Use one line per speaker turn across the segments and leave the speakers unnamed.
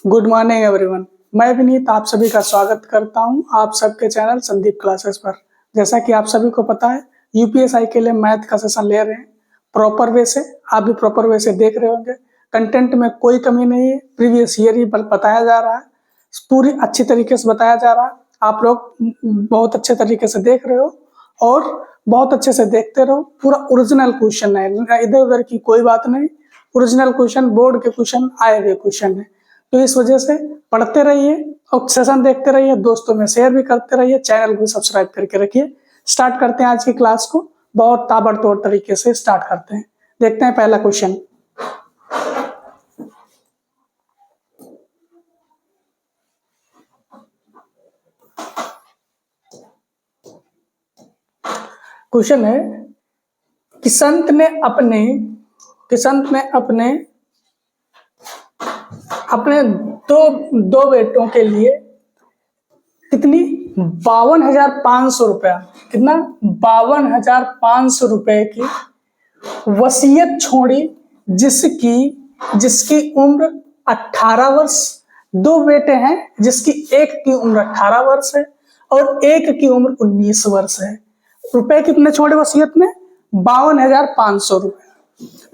Good morning everyone. मैं विनीत आप सभी का स्वागत करता हूं आप सबके चैनल संदीप क्लासेस पर। जैसा कि आप सभी को पता है, यूपीएसआई के लिए मैथ का सेशन ले रहे हैं प्रॉपर वे से। आप भी प्रॉपर वे से देख रहे होंगे। कंटेंट में कोई कमी नहीं है, प्रीवियस ईयर ही बताया जा रहा है, पूरी अच्छी तरीके से बताया जा रहा है। आप लोग बहुत अच्छे तरीके से देख रहे हो और बहुत अच्छे से देखते रहो। पूरा ओरिजिनल क्वेश्चन है, इधर उधर की कोई बात नहीं। ओरिजिनल क्वेश्चन, बोर्ड के क्वेश्चन, आए हुए क्वेश्चन है। तो इस वजह से पढ़ते रहिए और सेशन देखते रहिए, दोस्तों में शेयर भी करते रहिए, चैनल को सब्सक्राइब करके रखिए। स्टार्ट करते हैं आज की क्लास को, बहुत ताबड़तोड़ तरीके से स्टार्ट करते हैं। देखते हैं पहला क्वेश्चन। क्वेश्चन है कि संत ने अपने दो बेटों के लिए कितनी 52,500 रुपया, कितना 52,500 रुपए की वसीयत छोड़ी, जिसकी उम्र 18 वर्ष। दो बेटे हैं जिसकी एक की उम्र 18 वर्ष है और एक की उम्र 19 वर्ष है। रुपए कितने छोड़े वसीयत में? 52,500 रुपए,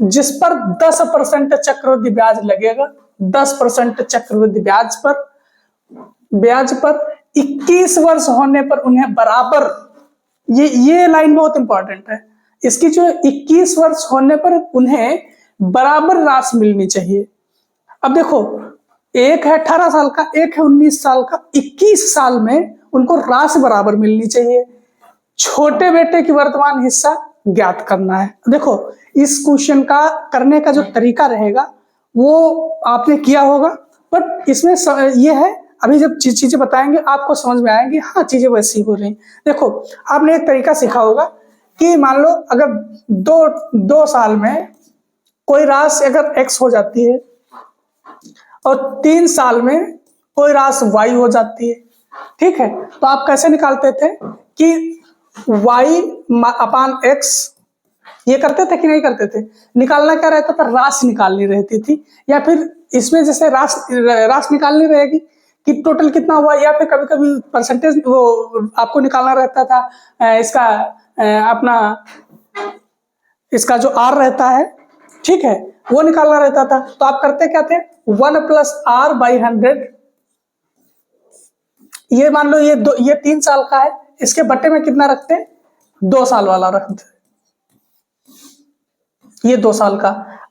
जिस पर 10% चक्रवृद्धि ब्याज लगेगा। 10% चक्रवृद्धि ब्याज पर 21 वर्ष होने पर उन्हें बराबर, ये लाइन बहुत इंपॉर्टेंट है इसकी, जो 21 वर्ष होने पर उन्हें बराबर राशि मिलनी चाहिए। अब देखो, एक है 18 साल का, एक है 19 साल का, 21 साल में उनको राशि बराबर मिलनी चाहिए। छोटे बेटे की वर्तमान हिस्सा ज्ञात करना है। देखो, इस क्वेश्चन का करने का जो तरीका रहेगा वो आपने किया होगा, बट इसमें ये है, अभी जब चीजें बताएंगे आपको समझ में आएंगी। हाँ, चीजें वैसी हो रही। देखो, आपने एक तरीका सीखा होगा कि मान लो अगर दो साल में कोई राशि अगर x हो जाती है और 3 साल में कोई राशि y हो जाती है, ठीक है, तो आप कैसे निकालते थे कि y/x, ये करते थे कि नहीं करते थे? निकालना क्या रहता था? राशि निकालनी रहती थी, या फिर इसमें जैसे राशि निकालनी रहेगी कि टोटल कितना हुआ, या फिर कभी कभी परसेंटेज वो आपको निकालना रहता था। इसका जो r रहता है, ठीक है, वो निकालना रहता था। तो आप करते क्या थे? 1 + r/100। ये मान लो ये 3 साल का है, इसके बट्टे में कितना रखते? 2 साल वाला रखते, ये 2 साल का।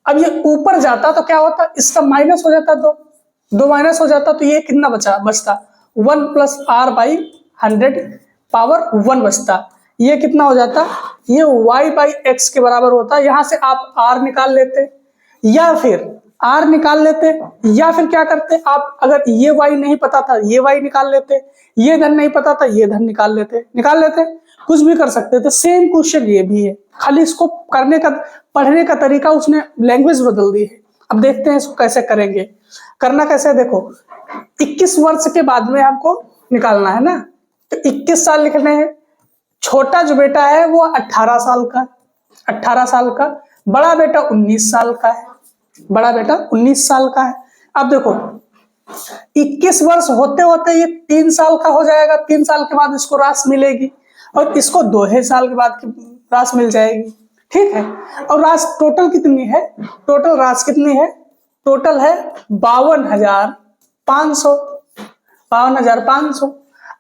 अब ये ऊपर जाता तो क्या होता? इसका माइनस हो जाता, दो माइनस हो जाता, तो ये कितना बचता? 1 + r/100 पावर 1 बचता। ये कितना हो जाता? ये y/x के बराबर होता। यहां से आप r निकाल लेते, या फिर r निकाल लेते, या फिर क्या करते आप, अगर ये y नहीं पता था ये y निकाल लेते, ये धन नहीं पता था ये धन निकाल लेते, कुछ भी कर सकते थे। सेम क्वेश्चन ये भी है, खाली इसको पढ़ने का तरीका उसने लैंग्वेज बदल दी है। अब देखते हैं इसको कैसे करेंगे। करना कैसे है? देखो, 21 वर्ष के बाद में हमको निकालना है ना, तो 21 साल लिखने हैं। छोटा जो बेटा है वो 18 साल का, बड़ा बेटा 19 साल का है। अब देखो, 21 वर्ष होते होते ये 3 साल का हो जाएगा। 3 साल के बाद इसको राशि मिलेगी और इसको 2 साल के बाद राशि मिल जाएगी, ठीक है। और राशि टोटल कितनी है? टोटल राशि कितनी है? टोटल है 52,500।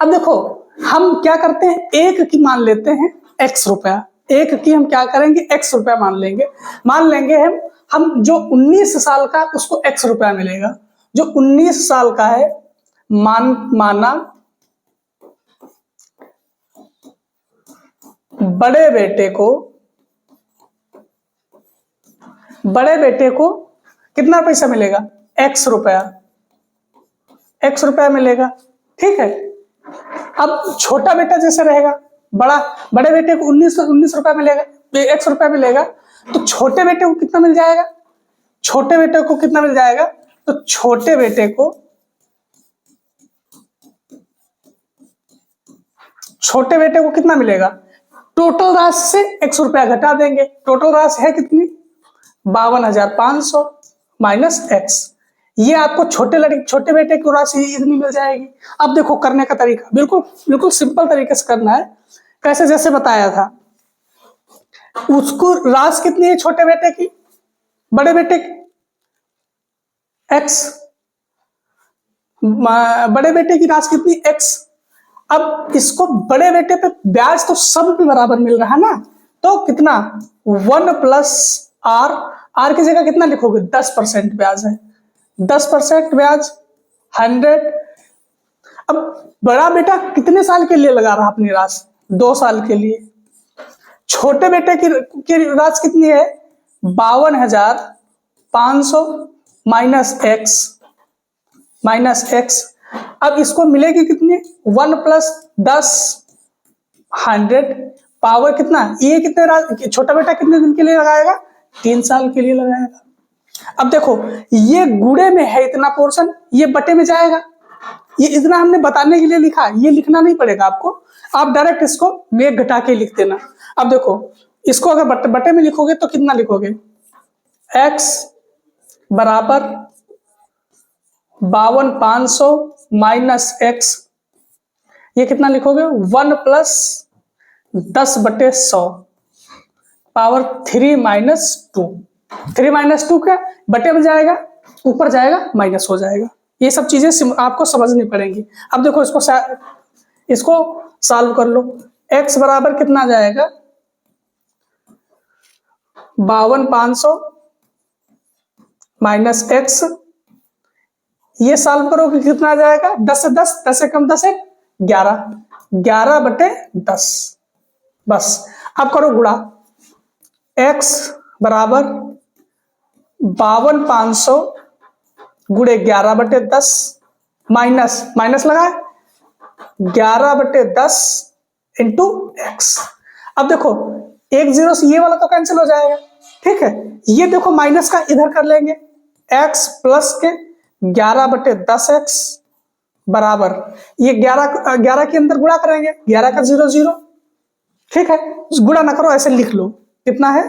अब देखो, हम क्या करते हैं, एक की मान लेते हैं x रुपया। एक की हम क्या करेंगे? x रुपया मान लेंगे हम जो 19 साल का उसको x रुपया मिलेगा। जो 19 साल का है माना बड़े बेटे को कितना पैसा मिलेगा? x रुपया मिलेगा, ठीक है। अब छोटा बेटा जैसे रहेगा, बड़े बेटे को 19 रुपया मिलेगा, x रुपया मिलेगा, तो छोटे बेटे को कितना मिल जाएगा? तो छोटे बेटे को कितना मिलेगा? टोटल राशि से x रुपया घटा देंगे। टोटल राशि है कितनी? 52,500 माइनस x। ये आपको छोटे बेटे की राशि इतनी मिल जाएगी। अब देखो करने का तरीका बिल्कुल बिल्कुल सिंपल तरीके से करना है। कैसे? जैसे बताया था, उसको राशि कितनी है छोटे बेटे की, बड़े बेटे की x, बड़े बेटे की राशि कितनी x। अब इसको बड़े बेटे पे ब्याज तो सब पे बराबर मिल रहा है ना, तो कितना 1 प्लस आर की जगह कितना लिखोगे 10% ब्याज है, 10% ब्याज 100। अब बड़ा बेटा कितने साल के लिए लगा रहा अपनी राशि, 2 साल के लिए। छोटे बेटे की राशि कितनी है 52,500 माइनस एक्स। अब इसको मिलेगी कितनी 1 प्लस 10 100 पावर कितना, ये कितने छोटा बेटा कितने दिन के लिए लगाएगा 3 साल के लिए लगाएगा। अब देखो ये गुणे में है इतना पोर्शन, ये बटे में जाएगा। ये इतना हमने बताने के लिए लिखा, ये लिखना नहीं पड़ेगा आपको, आप डायरेक्ट इसको में घटा के लिख देना। अब देखो इसको अगर बटे में लिखोगे तो कितना लिखोगे x बराबर 52,500 माइनस एक्स, ये कितना लिखोगे 1 प्लस 10/100 पावर 3 माइनस 2। 3 माइनस 2 क्या बटे में जाएगा, ऊपर जाएगा माइनस हो जाएगा। ये सब चीजें आपको समझनी पड़ेंगी। अब देखो इसको सॉल्व कर लो। x बराबर कितना जाएगा 52,500 माइनस एक्स, ये सॉल्व करोगे कितना आ जाएगा 10 से 10, 10 से कम 10 है 11, 11/10। बस अब करो गुणा, x बराबर 52,500 गुणे 11/10 माइनस लगा 11/10 इंटू एक्स। अब देखो एक जीरो से ये वाला तो कैंसिल हो जाएगा, ठीक है। ये देखो माइनस का इधर कर लेंगे, x प्लस के 11/10x बराबर ये 11 के अंदर गुणा करेंगे, 11 का 0 0, ठीक है। गुणा ना करो ऐसे लिख लो, कितना है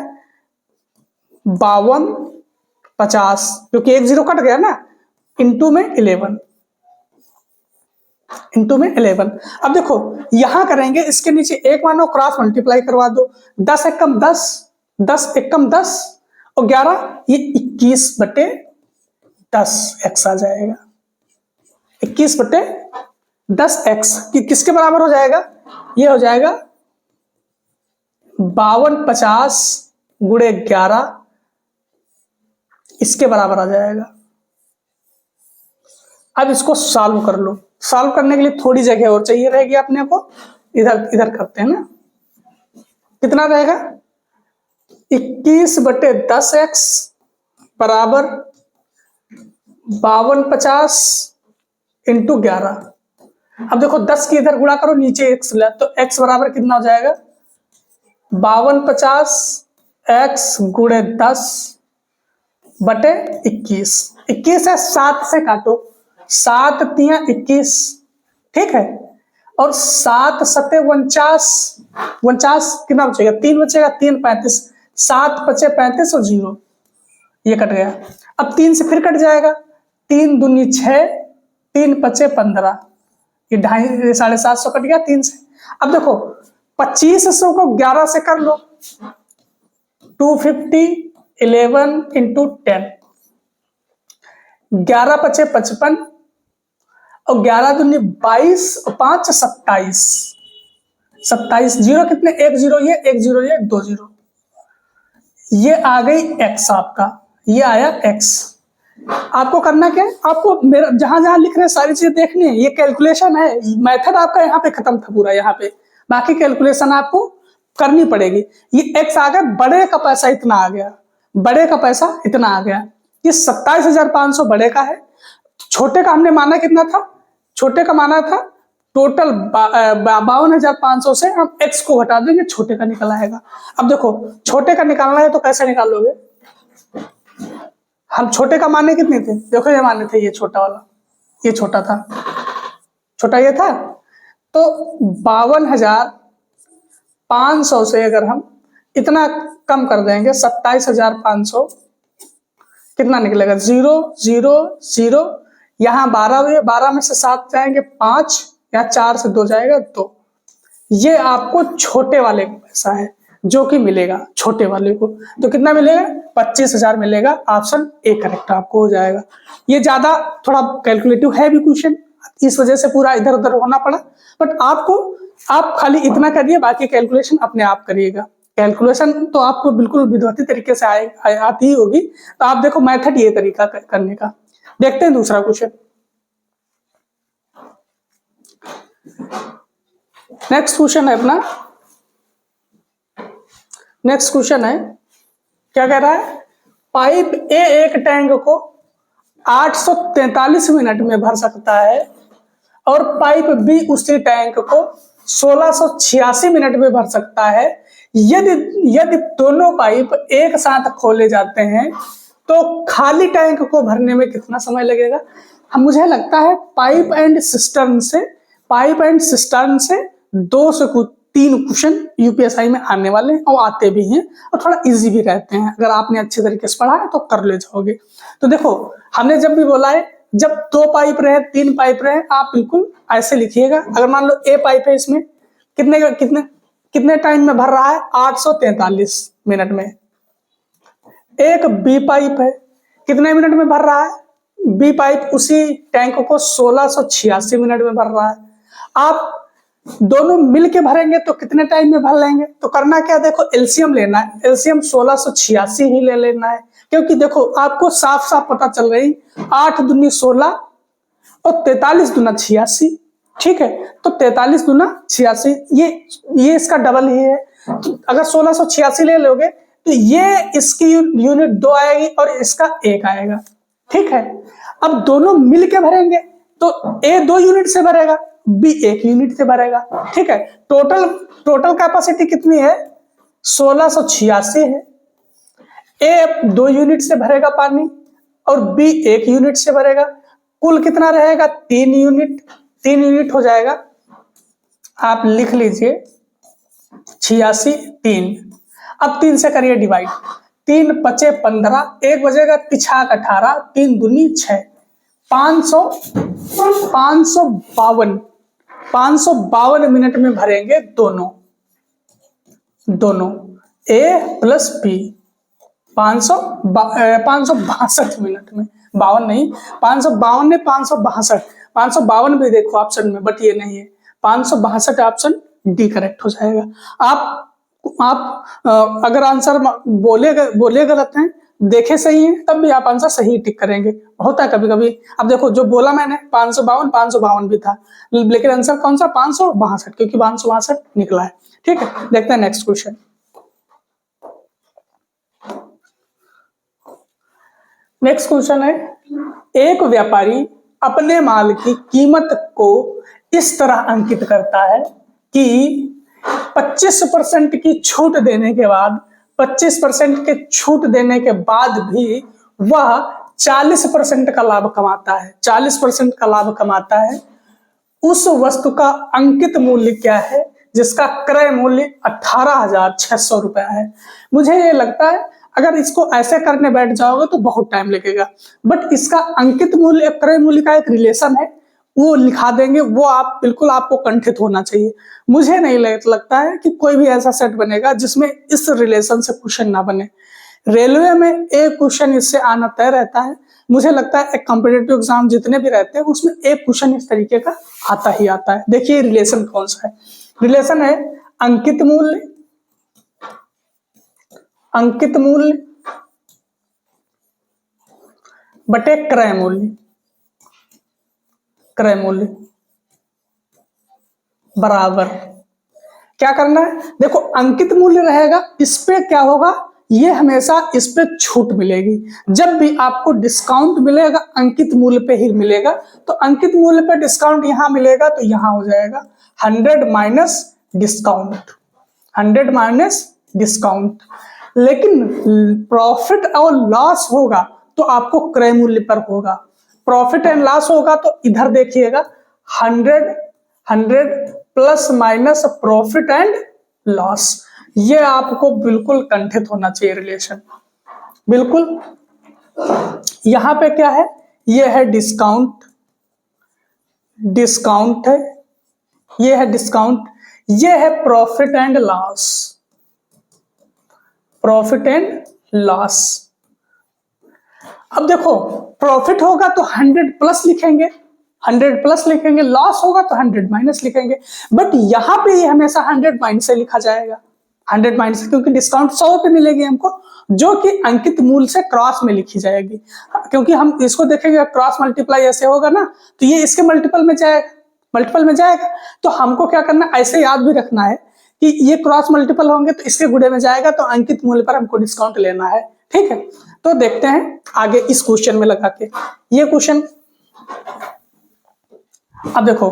52,50 क्योंकि एक 0 कट गया ना, इंटू में 11। अब देखो यहां करेंगे, इसके नीचे एक मानो क्रॉस मल्टीप्लाई करवा दो, 10 एकम 10, 10 एकम 10 और 11, ये 21/10 x आ जाएगा। 21/10 x किसके बराबर हो जाएगा, ये हो जाएगा 52,50 गुणे 11, इसके बराबर आ जाएगा। अब इसको सॉल्व कर लो। सॉल्व करने के लिए थोड़ी जगह और चाहिए रहेगी अपने को, इधर करते हैं ना, कितना रहेगा 21/10x बराबर 52,50 इंटू 11। अब देखो 10 की इधर गुणा करो, नीचे x ले तो x बराबर कितना हो जाएगा 52,50 x गुणे 10/21। 21 है 7 से काटो, 7 तिया 21, ठीक है। और 7 सते 49, 49 कितना बचेगा 3 बचेगा, 3 35, 7 बचे 35 और 0 ये कट गया। अब 3 से फिर कट जाएगा, 3 दूनी 6, 3 बचे 15, ये 250 750 कट गया 3 से। अब देखो 2500 को 11 से कर लो, 250 11 इंटू 10, 11 बचे 55 और 11 दूनी 22 और 5 27, 27 जीरो कितने, 1 0 ये 1 0 ये 2 0, ये आ गई x आपका, ये आया x। आपको करना क्या है, आपको मेरा जहां जहां लिख रहे सारी चीजें देखनी है, ये कैलकुलेशन है, मेथड आपका यहाँ पे खत्म था पूरा, यहाँ पे बाकी कैलकुलेशन आपको करनी पड़ेगी। ये x आ गया, बड़े का पैसा इतना आ गया, बड़े का पैसा इतना आ गया, ये 27,500 बड़े का है। छोटे का हमने माना कितना था, छोटे का माना था टोटल 52,500 से हम x को घटा देंगे, छोटे का निकल आएगा। अब देखो छोटे का निकालना है तो कैसे निकालोगे, हम छोटे का माने कितने थे, देखो ये माने थे, ये छोटा वाला, ये छोटा था, छोटा ये था, तो 52,500 से अगर हम इतना कम कर देंगे 27,500 कितना निकलेगा 0 0 0, यहाँ 12 हुए, 12 में से 7 जाएंगे 5, या 4 से 2 जाएगा 2। ये आपको छोटे वाले का पैसा है जो कि मिलेगा छोटे वाले को। तो कितना मिलेगा 25,000 मिलेगा। ऑप्शन ए करेक्ट आपको हो जाएगा। ये ज्यादा थोड़ा कैलकुलेटिव है भी क्वेश्चन, इस वजह से पूरा इधर उधर होना पड़ा, बट आप खाली इतना करिए, बाकी कैलकुलेशन अपने आप करिएगा। कैलकुलेशन तो आपको बिल्कुल विधिवत तरीके से आती ही होगी। तो आप देखो मेथड ये तरीका करने का। देखते हैं दूसरा क्वेश्चन। नेक्स्ट क्वेश्चन है अपना, नेक्स्ट क्वेश्चन है क्या कह रहा है, पाइप ए एक टैंक को 843 मिनट में भर सकता है और पाइप बी उसी टैंक को 1686 मिनट में भर सकता है। यदि दोनों पाइप एक साथ खोले जाते हैं तो खाली टैंक को भरने में कितना समय लगेगा। मुझे लगता है पाइप एंड सिस्टर्न से 2 से 3 क्वेश्चन यूपीएसआई में आने वाले हैं और आते भी हैं और थोड़ा इजी भी रहते हैं। अगर आपने अच्छे तरीके से पढ़ा है तो कर ले जाओगे। तो देखो हमने जब भी बोला है, जब 2 पाइप रहे 3 पाइप रहे, आप बिल्कुल ऐसे लिखिएगा। अगर मान लो ए पाइप है, इसमें कितने टाइम में भर रहा है 843 मिनट में। एक बी पाइप है, कितने मिनट में भर रहा है, बी पाइप उसी टैंक को 1686 मिनट में भर रहा है। आप दोनों मिलके भरेंगे तो कितने टाइम में भर लेंगे। तो करना क्या, देखो एलसीएम लेना है, एलसीएम 1686 ही ले लेना है, क्योंकि देखो आपको साफ साफ पता चल रही 8 दूनी 16 और 43 दूना 86, ठीक है। तो 43 दूना 86, ये इसका डबल ही है। तो अगर 1686 ले लोगे तो ये इसकी यूनिट 2 आएगी और इसका 1 आएगा, ठीक है। अब दोनों मिलके भरेंगे तो ए 2 यूनिट से भरेगा, बी 1 यूनिट से भरेगा, ठीक है। टोटल कैपेसिटी कितनी है 1686 है। ए 2 यूनिट से भरेगा पानी और बी 1 यूनिट से भरेगा। कुल कितना रहेगा 3 यूनिट हो जाएगा। आप लिख लीजिए 86 3। अब 3 से करिए डिवाइड, 3 पचे 15, 1 बजेगा 5 18, 3 दूनी 6, 552 मिनट में भरेंगे दोनों ए प्लस बी 562 मिनट में, 52 नहीं 552 ने 552 भी देखो ऑप्शन में, बट ये नहीं है 562। ऑप्शन डी करेक्ट हो जाएगा। आप अगर आंसर बोले गलत हैं, देखे सही है, तब भी आप आंसर सही टिक करेंगे। होता है कभी कभी। अब देखो जो बोला मैंने 552 भी था, लेकिन आंसर कौन सा 562, क्योंकि 562 निकला है, ठीक है। देखते हैं नेक्स्ट क्वेश्चन। नेक्स्ट क्वेश्चन है, एक व्यापारी अपने माल की कीमत को इस तरह अंकित करता है कि 25% की छूट देने के बाद 25% के छूट देने के बाद भी वह 40% का लाभ कमाता है। 40% का लाभ कमाता है। उस वस्तु का अंकित मूल्य क्या है जिसका क्रय मूल्य 18,600 रुपया है। मुझे ये लगता है अगर इसको ऐसे करने बैठ जाओगे तो बहुत टाइम लगेगा, बट इसका अंकित मूल्य क्रय मूल्य का एक रिलेशन है, वो लिखा देंगे। वो आप बिल्कुल आपको कंठित होना चाहिए। मुझे नहीं लगता है कि कोई भी ऐसा सेट बनेगा जिसमें इस रिलेशन से क्वेश्चन ना बने। रेलवे में एक क्वेश्चन इससे आना तय रहता है। मुझे लगता है एक कॉम्पिटिटिव एग्जाम जितने भी रहते हैं उसमें एक क्वेश्चन इस तरीके का आता ही आता है। देखिए रिलेशन कौन सा है। रिलेशन है अंकित मूल्य बटे क्रय मूल्य बराबर क्या करना है। देखो अंकित मूल्य रहेगा, इस पे क्या होगा, ये हमेशा इस पे छूट मिलेगी। जब भी आपको डिस्काउंट मिलेगा अंकित मूल्य पे ही मिलेगा, तो अंकित मूल्य पे डिस्काउंट यहां मिलेगा तो यहां हो जाएगा 100 माइनस डिस्काउंट। लेकिन प्रॉफिट और लॉस होगा तो आपको क्रय मूल्य पर होगा। प्रॉफिट एंड लॉस होगा तो इधर देखिएगा 100 plus minus profit and loss. ये आपको बिल्कुल कंठित होना चाहिए रिलेशन, बिल्कुल यहां पे क्या है, ये है डिस्काउंट, डिस्काउंट है, ये है डिस्काउंट, ये है profit and loss, profit and loss. अब देखो प्रॉफिट होगा तो 100 प्लस लिखेंगे, 100 प्लस लिखेंगे, लॉस होगा तो 100 माइनस लिखेंगे, बट यहां पे ये हमेशा 100 माइनस से लिखा जाएगा, 100 माइनस, क्योंकि डिस्काउंट 100 पे मिलेगी हमको, जो कि अंकित मूल्य से क्रॉस में लिखी जाएगी, क्योंकि हम इसको देखेंगे क्रॉस मल्टीप्लाई ऐसे होगा ना, तो ये इसके मल्टीपल में जाएगा, मल्टीपल में जाएगा, तो हमको क्या करना है, ऐसे याद भी रखना है कि ये क्रॉस मल्टीपल होंगे तो इसके गुणे में जाएगा, तो अंकित मूल्य पर हमको डिस्काउंट लेना है, ठीक है। तो देखते हैं आगे इस क्वेश्चन में लगा के, ये क्वेश्चन, अब देखो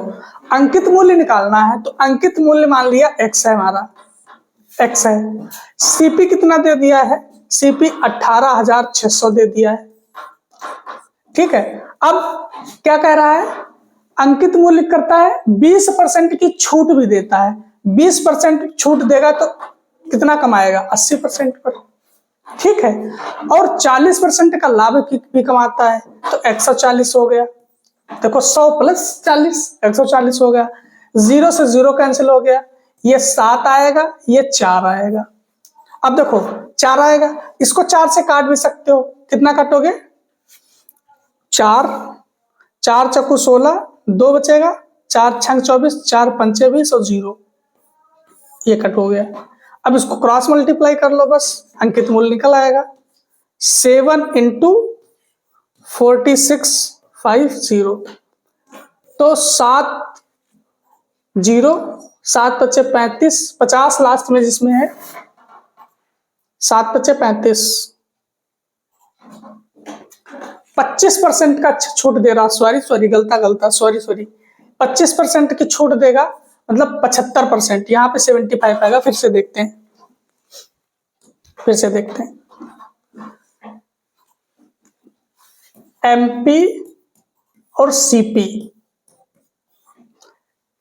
अंकित मूल्य निकालना है, तो अंकित मूल्य मान लिया x है, हमारा x है, सीपी कितना दे दिया है, सीपी 18,600 दे दिया है, ठीक है। अब क्या कह रहा है, अंकित मूल्य करता है 20% की छूट भी देता है, 20% छूट देगा तो कितना कमाएगा, 80% पर, ठीक है, और 40% का लाभ भी कमाता है, तो 140 हो गया, देखो 100 प्लस 40, 140 हो गया, 0 से 0 कैंसिल हो गया, ये 7 आएगा, ये 4 आएगा। अब देखो 4 आएगा, इसको 4 से काट भी सकते हो, कितना काटोगे, 4, 4 चक्कू 16, 2 बचेगा, 4 छंग 24, 4 पंचे 20 और 0, ये कट हो गया। अब इसको क्रॉस मल्टीप्लाई कर लो, बस अंकित मूल्य निकल आएगा, 7 इंटू 4650, तो 7 0, 7 पच्चे 35, 50 लास्ट में जिसमें है, 7 पच्चे 35, 25% का छूट दे रहा, सॉरी गलता, सॉरी 25% की छूट देगा, मतलब 75%, यहाँ पे 75 आएगा, फिर से देखते हैं, एमपी और सीपी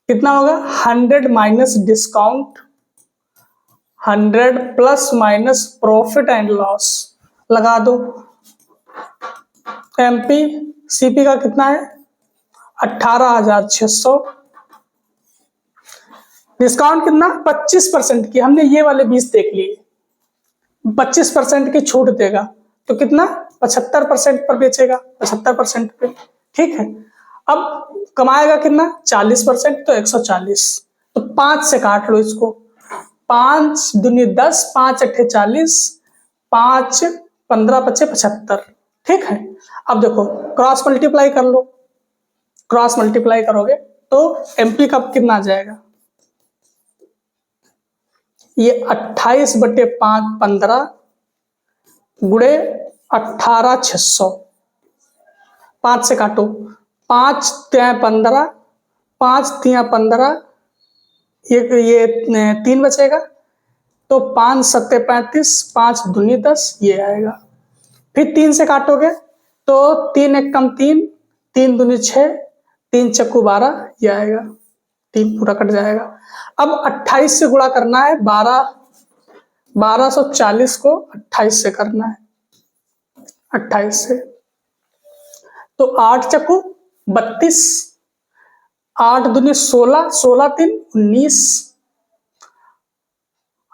कितना होगा, 100 minus discount, 100 plus minus profit and loss, लगा दो, एमपी सीपी का कितना है, 18,600, डिस्काउंट कितना, 25% की, हमने ये वाले 20 देख लिए, 25% की छूट देगा, तो कितना, 75% पर बेचेगा, 75% पे, ठीक है। अब कमाएगा कितना, 40%, तो 140, तो 5 से काट लो इसको, 5 दूनी 10, 5 अट्ठे 40, 5 15 पच्चे 75, ठीक है। अब देखो क्रॉस मल्टीप्लाई कर लो, क्रॉस मल्टीप्लाई करोगे तो एमपी का कितना आ जाएगा, ये 28/5 15 गुणे 18,600, 5 से काटो, 5 3 15, 5 3 15, ये 3 बचेगा, तो 5 7 35, 5 दूनी 10, ये आएगा, फिर 3 से काटोगे तो 3 1 कम 3, 3 दूनी 6, 3 चक्कू 12, ये आएगा, 3 पूरा कट जाएगा। अब 28 से गुणा करना है, 1240 को 28 से करना है, 28 से, तो 8 चक्कू 32, 8 दूनी 16, 16 3 19,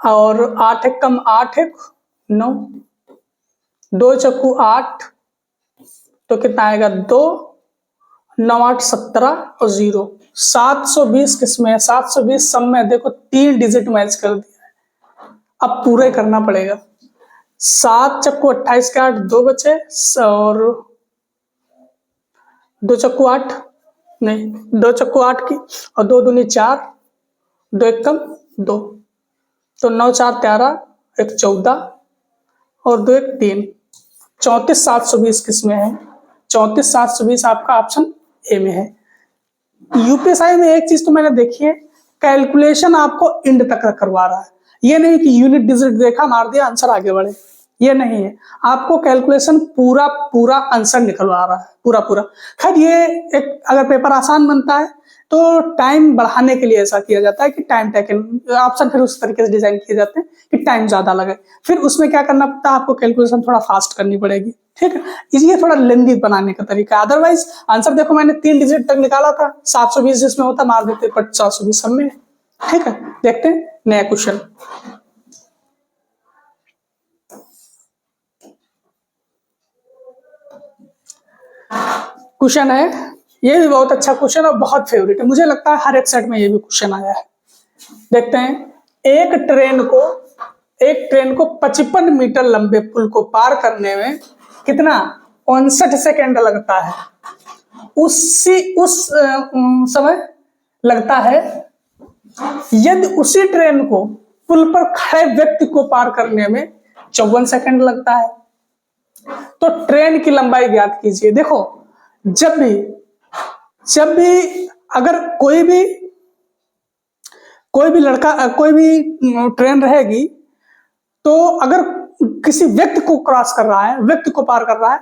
और 8 1 कम 8 1 9, 2 चक्कू 8, तो कितना आएगा, 2 9 8 17 और 0, 720 किसमें है, 720 सब में, देखो 3 डिजिट मैच कर दिया है, अब पूरे करना पड़ेगा, 7 चक्कू 28 के 8, 2 बचे, और 2 चक्कू 8 नहीं, 2 चक्कू 8 की, और 2 दूनी 4, 2 1 कम 2, तो 9 4 13, 1 14, और 2 1 3, 34,720 किसमें है, 34,720 आपका ऑप्शन ए में है। यूपीएसआई में एक चीज तो मैंने देखी है, कैलकुलेशन आपको इंड तक करवा रहा है, ये नहीं कि यूनिट डिजिट देखा मार दिया आंसर आगे बढ़े, ये नहीं है, आपको कैलकुलेशन पूरा पूरा आंसर निकलवा रहा है, पूरा पूरा। खैर ये एक अगर पेपर आसान बनता है तो टाइम बढ़ाने के लिए ऐसा किया जाता है कि टाइम टेकन ऑप्शन फिर उस तरीके से डिजाइन किए जाते हैं कि टाइम ज्यादा लगे। फिर उसमें क्या करना पड़ता है, आपको कैलकुलेशन थोड़ा फास्ट करनी पड़ेगी, ठीक है। इसलिए थोड़ा लेंदी बनाने का तरीका है। अदरवाइज आंसर देखो मैंने 3 डिजिट तक निकाला था, 720 जिसमें होता मार देते 420 सब में, ठीक है। देखते हैं नया क्वेश्चन। क्वेश्चन है, ये भी बहुत अच्छा क्वेश्चन और बहुत फेवरेट है, मुझे लगता है हर एक सेट में ये भी क्वेश्चन आया है। देखते हैं, एक ट्रेन को 55 मीटर लंबे पुल को पार करने में कितना 59 सेकेंड लगता है। उस समय लगता है यदि उसी ट्रेन को पुल पर खड़े व्यक्ति को पार करने में 54 सेकेंड लगता है, तो ट्रेन की लंबाई ज्ञात कीजिए। देखो जब भी अगर कोई भी लड़का कोई भी ट्रेन रहेगी, तो अगर किसी व्यक्ति को क्रॉस कर रहा है, व्यक्ति को पार कर रहा है,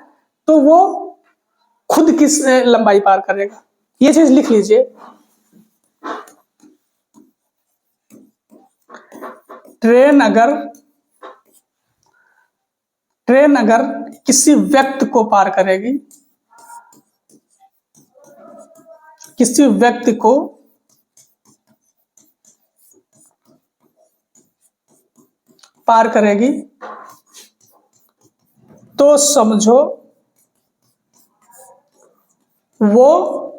तो वो खुद किस लंबाई पार करेगा, ये चीज लिख लीजिए। ट्रेन अगर किसी व्यक्ति को पार करेगी, किसी व्यक्ति को पार करेगी, तो समझो वो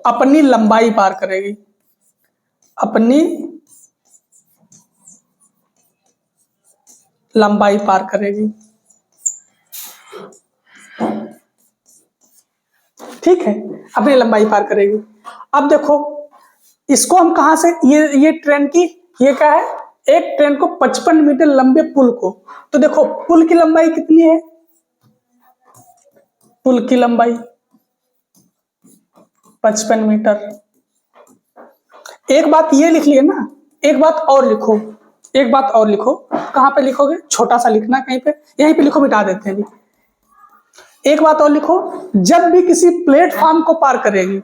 अपनी लंबाई पार करेगी, अपनी लंबाई पार करेगी, ठीक है, अपनी लंबाई पार करेगी। अब देखो इसको हम कहां से, ये ट्रेन की, ये क्या है, एक ट्रेन को 55 मीटर लंबे पुल को, तो देखो पुल की लंबाई कितनी है, पुल की लंबाई 55 मीटर। एक बात ये लिख लिए ना, एक बात और लिखो, कहां पे लिखोगे, छोटा सा लिखना कहीं पे, यहीं पे लिखो, मिटा देते हैं अभी। एक बात और लिखो, जब भी किसी प्लेटफॉर्म को पार करेगी,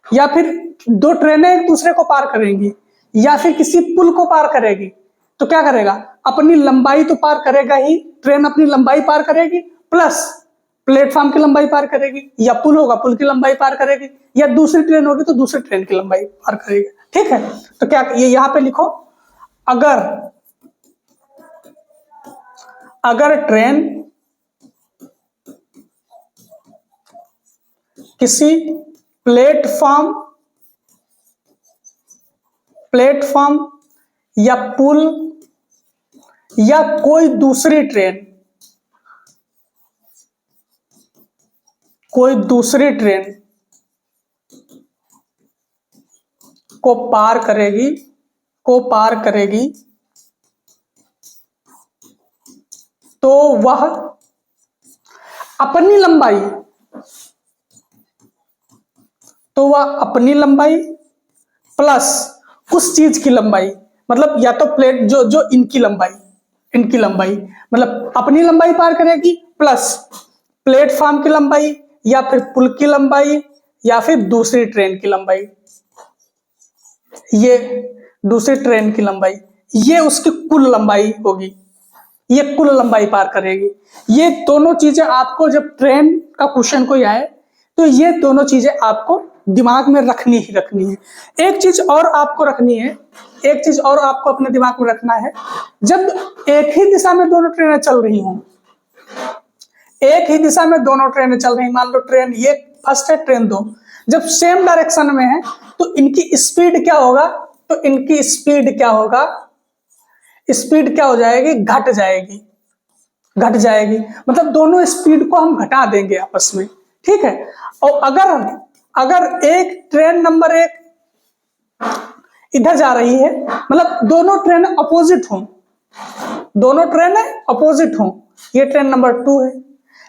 या फिर 2 ट्रेनें एक दूसरे को पार करेंगी, या फिर किसी पुल को पार करेगी, तो क्या करेगा, अपनी लंबाई तो पार करेगा ही, ट्रेन अपनी लंबाई पार करेगी, प्लस प्लेटफॉर्म की लंबाई पार करेगी, या पुल होगा पुल की लंबाई पार करेगी, या दूसरी ट्रेन होगी तो दूसरी ट्रेन की लंबाई पार करेगी, ठीक है। तो क्या ये यहां पे लिखो, अगर ट्रेन किसी प्लेटफॉर्म या पुल या कोई दूसरी ट्रेन को पार करेगी, तो वह अपनी लंबाई प्लस उस चीज की लंबाई, मतलब या तो प्लेट जो इनकी लंबाई मतलब अपनी लंबाई पार करेगी, प्लस प्लेटफॉर्म की लंबाई, या फिर पुल की लंबाई, या फिर दूसरी ट्रेन की लंबाई, ये दूसरी ट्रेन की लंबाई, ये उसकी कुल लंबाई होगी, ये कुल लंबाई पार करेगी। ये दोनों चीजें आपको, जब ट्रेन का क्वेश्चन कोई आए तो ये दोनों चीजें आपको दिमाग में रखनी है। एक चीज और आपको अपने दिमाग में रखना है, जब एक ही दिशा में दोनों ट्रेनें चल रही हों, मान लो ट्रेन ये फर्स्ट है, ट्रेन 2, जब सेम डायरेक्शन में है, तो इनकी स्पीड क्या हो जाएगी, घट जाएगी, मतलब दोनों स्पीड को हम घटा देंगे आपस में, ठीक है। और अगर एक ट्रेन नंबर 1 इधर जा रही है, मतलब दोनों ट्रेन अपोजिट हों, ये ट्रेन नंबर 2 है,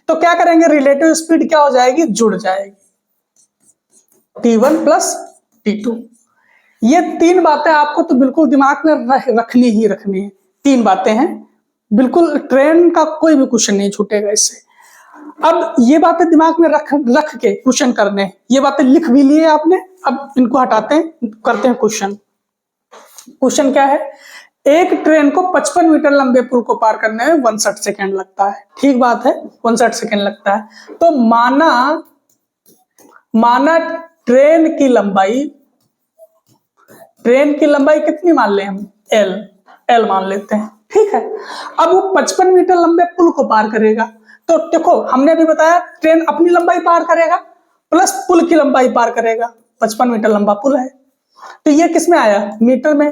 तो क्या करेंगे, रिलेटिव स्पीड क्या हो जाएगी, जुड़ जाएगी, T1 प्लस T2। ये 3 बातें आपको तो बिल्कुल दिमाग में रखनी है। 3 बातें हैं, बिल्कुल ट्रेन का कोई भी क्वेश्चन नहीं छूटेगा इससे। अब ये बातें दिमाग में रख के क्वेश्चन करने, ये बातें लिख भी लिए आपने, अब इनको हटाते हैं, करते हैं क्वेश्चन। क्वेश्चन क्या है, एक ट्रेन को 55 मीटर लंबे पुल को पार करने में 61 सेकेंड लगता है। ठीक बात है, 61 सेकेंड लगता है। तो माना ट्रेन की लंबाई कितनी मान ले हम, एल मान लेते हैं। ठीक है, अब वो 55 मीटर लंबे पुल को पार करेगा। तो देखो हमने अभी बताया ट्रेन अपनी लंबाई पार करेगा प्लस पुल की लंबाई पार करेगा, 55 मीटर लंबा पुल है। तो ये किस में आया, मीटर में।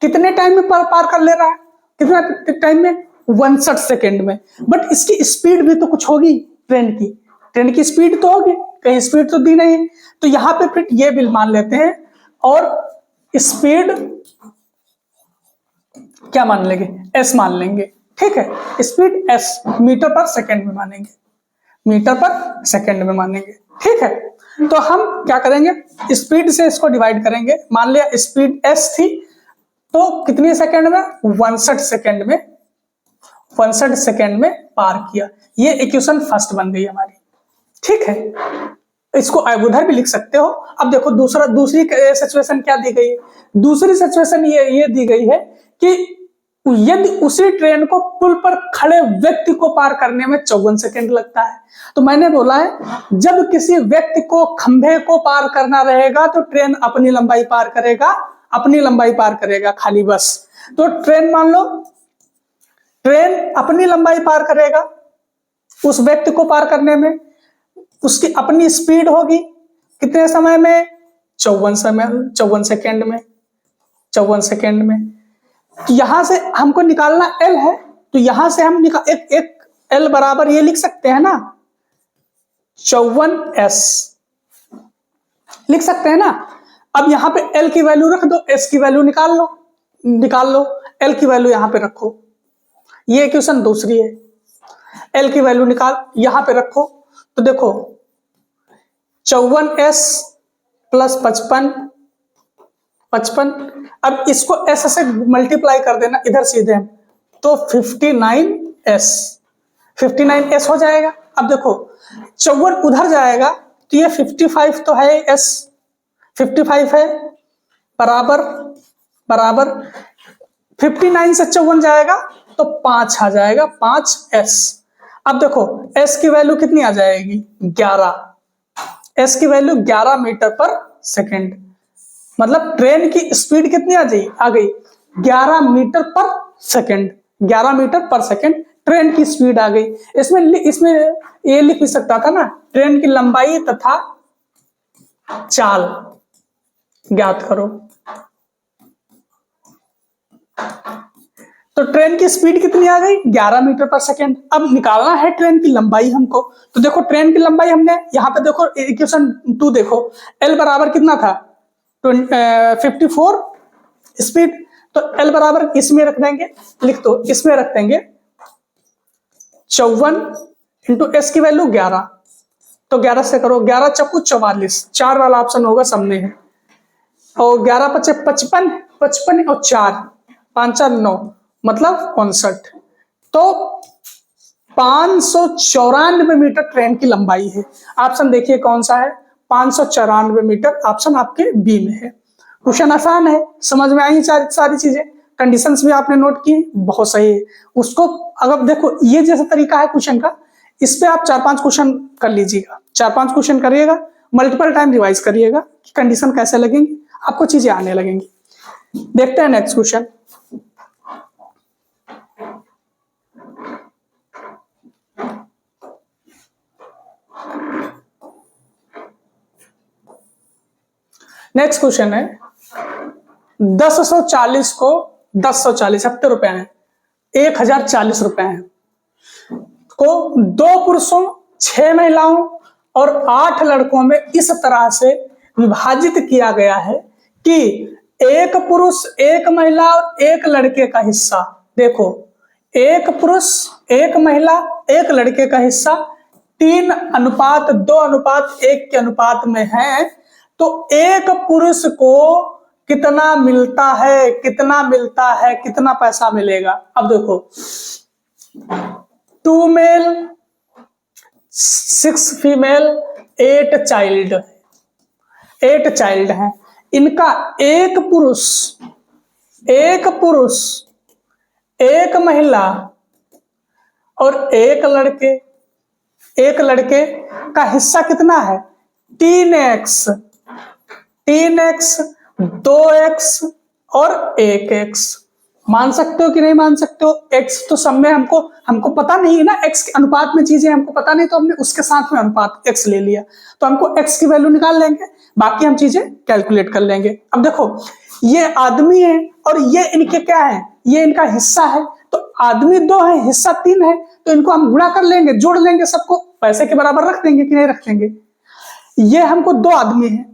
कितने टाइम में पार कर ले रहा है, कितना टाइम में, 61 सेकेंड में। बट इसकी स्पीड भी तो कुछ होगी, ट्रेन की स्पीड तो होगी, कहीं स्पीड तो दी नहीं। तो यहां पे फिर ये भी मान लेते हैं, और स्पीड क्या मान लेंगे, एस मान लेंगे। ठीक है, स्पीड एस मीटर पर सेकेंड में मानेंगे, ठीक है। तो हम क्या करेंगे, स्पीड से इसको डिवाइड करेंगे। मान लिया स्पीड एस थी, तो कितनी सेकेंड में, 61 सेकेंड में पार किया। ये इक्वेशन फर्स्ट बन गई हमारी। ठीक है, इसको आप उधर भी लिख सकते हो। अब देखो दूसरी सिचुएशन क्या दी गई है, दूसरी सिचुएशन ये दी गई है कि यदि उसी ट्रेन को पुल पर खड़े व्यक्ति को पार करने में 54 सेकेंड लगता है। तो मैंने बोला है जब किसी व्यक्ति को खंभे को पार करना रहेगा तो ट्रेन अपनी लंबाई पार करेगा, खाली बस। तो ट्रेन मान लो, ट्रेन अपनी लंबाई पार करेगा, उस व्यक्ति को पार करने में उसकी अपनी स्पीड होगी, कितने समय में, 54 सेकेंड में। तो यहां से हमको निकालना एल है, तो यहां से हम एक एल बराबर ये लिख सकते हैं ना, 54s लिख सकते हैं ना। अब यहां पे एल की वैल्यू रख दो, एस की वैल्यू निकाल लो, एल की वैल्यू यहां पे रखो। ये इक्वेशन दूसरी है, एल की वैल्यू निकाल यहां पे रखो। तो देखो 54s प्लस 55, अब इसको एस से मल्टीप्लाई कर देना इधर सीधे, तो 59s हो जाएगा। अब देखो 54 उधर जाएगा तो ये 55 तो है, एस 55 है, बराबर 59 से 54 जाएगा तो 5 आ जाएगा, 5s। अब देखो s की वैल्यू कितनी आ जाएगी, 11, s की वैल्यू 11 मीटर पर सेकेंड। मतलब ट्रेन की स्पीड कितनी आ गई 11 मीटर पर सेकेंड, 11 मीटर पर सेकेंड ट्रेन की स्पीड आ गई। इसमें ये लिख भी सकता था ना, ट्रेन की लंबाई तथा चाल ज्ञात करो। तो ट्रेन की स्पीड कितनी आ गई, 11 मीटर पर सेकेंड। अब निकालना है ट्रेन की लंबाई हमको। तो देखो ट्रेन की लंबाई हमने यहाँ पे देखो इक्वेशन 2 देखो, एल बराबर कितना था, 54 स्पीड। तो एल बराबर इसमें रख देंगे, लिख दो, इसमें रख देंगे 54 इंटू एस की वैल्यू 11। तो 11 से करो, 11 चक्कू 44, 4 वाला ऑप्शन होगा, सब में है। और 11 पचे 55 और 4 5 4 9 मतलब 59। तो 594 मीटर ट्रेन की लंबाई है। ऑप्शन देखिए कौन सा है, 594 मीटर, ऑप्शन आपके बी में है। क्वेश्चन आसान है, समझ में आई सारी चीजें, कंडीशंस भी आपने नोट की, बहुत सही है। उसको अगर देखो ये जैसा तरीका है क्वेश्चन का, इस पे आप 4-5 क्वेश्चन कर लीजिएगा, 4-5 क्वेश्चन करिएगा, मल्टीपल टाइम रिवाइज करिएगा कि कंडीशन कैसे लगेंगी, आपको चीजें आने लगेंगी। देखते हैं नेक्स्ट क्वेश्चन। नेक्स्ट क्वेश्चन है 1040 को 1040 70 रुपए हैं, 1040 रुपए हैं को 2 पुरुषों 6 महिलाओं और 8 लड़कों में इस तरह से विभाजित किया गया है कि 1 पुरुष 1 महिला और 1 लड़के का हिस्सा, देखो 1 पुरुष 1 महिला 1 लड़के का हिस्सा 3:2:1 के अनुपात में है। तो 1 पुरुष को कितना मिलता है, कितना मिलता है, कितना पैसा मिलेगा। अब देखो 2 मेल 6 फीमेल 8 चाइल्ड, 8 चाइल्ड हैं। इनका एक पुरुष एक महिला और एक लड़के का हिस्सा कितना है? 3x, 2x और 1x। मान सकते हो कि नहीं मान सकते हो? x तो सब में हमको पता नहीं है ना, x के अनुपात में चीजें हमको पता नहीं, तो हमने उसके साथ में अनुपात x ले लिया, तो हमको x की वैल्यू निकाल लेंगे, बाकी हम चीजें कैलकुलेट कर लेंगे। अब देखो ये आदमी है और ये इनके क्या है? ये इनका हिस्सा है। तो आदमी 2 है, हिस्सा 3 है, तो इनको हम गुणा कर लेंगे, जोड़ लेंगे, सबको पैसे के बराबर रख देंगे कि नहीं रख देंगे। ये हमको 2 आदमी है,